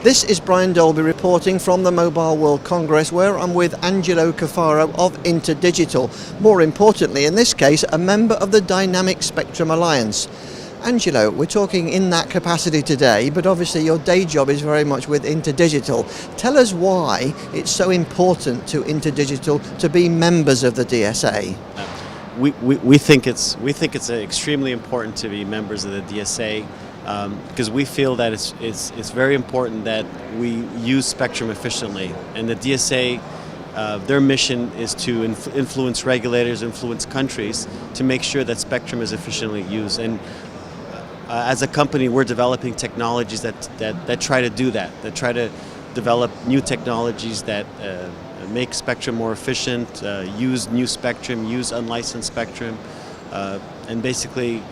This is Brian Dolby reporting from the Mobile World Congress, where I'm with Angelo Cuffaro of InterDigital. More importantly, in this case, a member of the Dynamic Spectrum Alliance. Angelo, we're talking in that capacity today, but obviously your day job is very much with InterDigital. Tell us why it's so important to InterDigital to be members of the DSA. We think it's extremely important to be members of the DSA. Because we feel that it's very important that we use spectrum efficiently, and the DSA, their mission is to influence regulators, influence countries to make sure that spectrum is efficiently used. And as a company, we're developing technologies that try to do that try to develop new technologies that make spectrum more efficient, use new spectrum, use unlicensed spectrum, and basically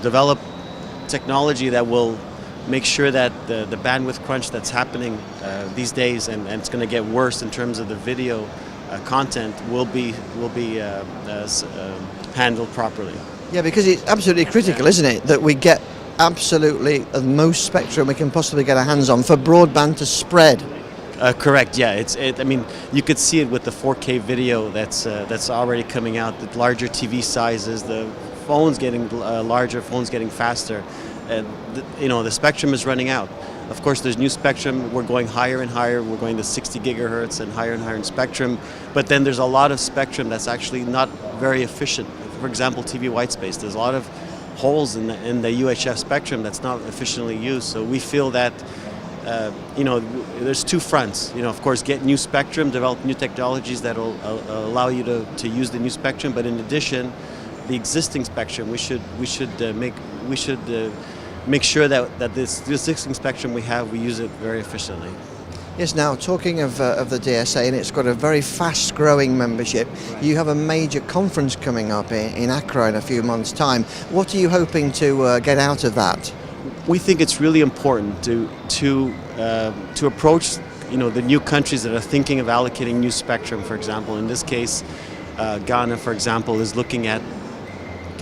develop technology that will make sure that the bandwidth crunch that's happening these days, and it's going to get worse in terms of the video content, will be handled properly. Yeah, because it's absolutely critical, isn't it, that we get absolutely the most spectrum we can possibly get our hands on for broadband to spread. Correct. Yeah, I mean, you could see it with the 4K video that's already coming out. The larger TV sizes, the phones getting larger, phones getting faster, and the spectrum is running out. Of course, there's new spectrum. We're going higher and higher. We're going to 60 gigahertz and higher in spectrum. But then there's a lot of spectrum that's actually not very efficient. For example, TV white space. There's a lot of holes in the UHF spectrum that's not efficiently used. So we feel that there's two fronts. Of course, get new spectrum, develop new technologies that will allow you to use the new spectrum. But in addition, the existing spectrum, we should make sure that this existing spectrum we have, we use it very efficiently. Yes, now talking of the DSA, and it's got a very fast-growing membership, you have a major conference coming up in Accra in a few months' time. What are you hoping to get out of that? We think it's really important to approach the new countries that are thinking of allocating new spectrum. For example, in this case, Ghana, for example, is looking at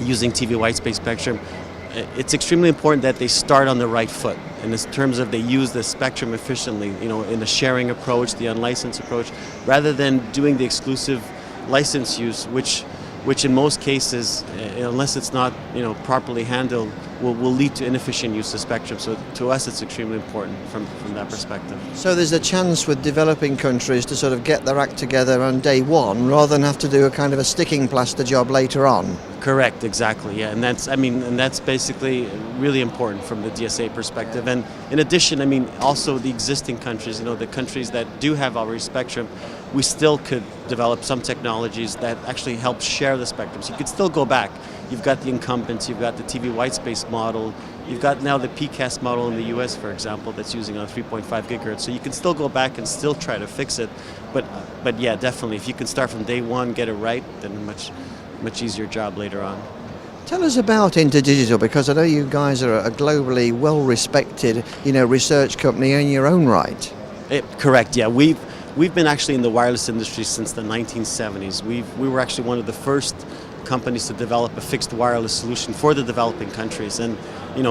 using TV white space spectrum. It's extremely important that they start on the right foot in terms of they use the spectrum efficiently, in the sharing approach, the unlicensed approach, rather than doing the exclusive license use, which in most cases, unless it's not properly handled, will lead to inefficient use of spectrum. So to us, it's extremely important from that perspective. So there's a chance with developing countries to sort of get their act together on day one, rather than have to do a kind of a sticking plaster job later on. Correct, exactly, yeah, and that's basically really important from the DSA perspective. And in addition, also the existing countries, the countries that do have already spectrum, we still could develop some technologies that actually help share the spectrum. So you could still go back. You've got the incumbents, you've got the TV white space model, you've got now the PCAST model in the US, for example, that's using on 3.5 gigahertz. So you can still go back and still try to fix it. But yeah, definitely, if you can start from day one, get it right, then much easier job later on. Tell us about InterDigital, because I know you guys are a globally well-respected, research company in your own right. Correct. Yeah, we've been actually in the wireless industry since the 1970s. We were actually one of the first companies to develop a fixed wireless solution for the developing countries, and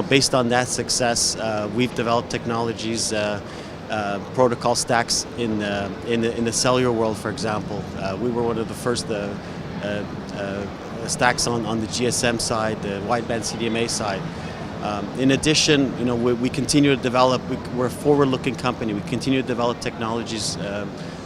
based on that success, we've developed technologies, protocol stacks in the cellular world. For example, we were one of the first stacks on the GSM side, the wideband CDMA side. In addition, we continue to develop. We're a forward-looking company. We continue to develop technologies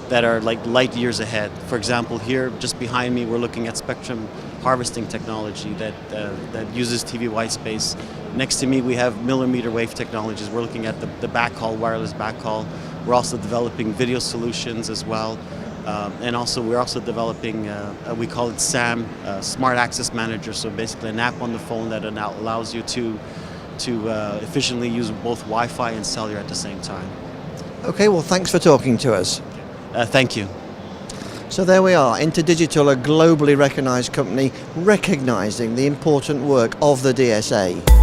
that are like light years ahead. For example, here just behind me, we're looking at spectrum harvesting technology that uses TV white space. Next to me, we have millimeter wave technologies. We're looking at the backhaul, wireless backhaul. We're also developing video solutions as well. And we're also developing, we call it SAM, Smart Access Manager. So basically an app on the phone that allows you to efficiently use both Wi-Fi and cellular at the same time. Okay, well, thanks for talking to us. Thank you. So there we are, InterDigital, a globally recognized company recognizing the important work of the DSA.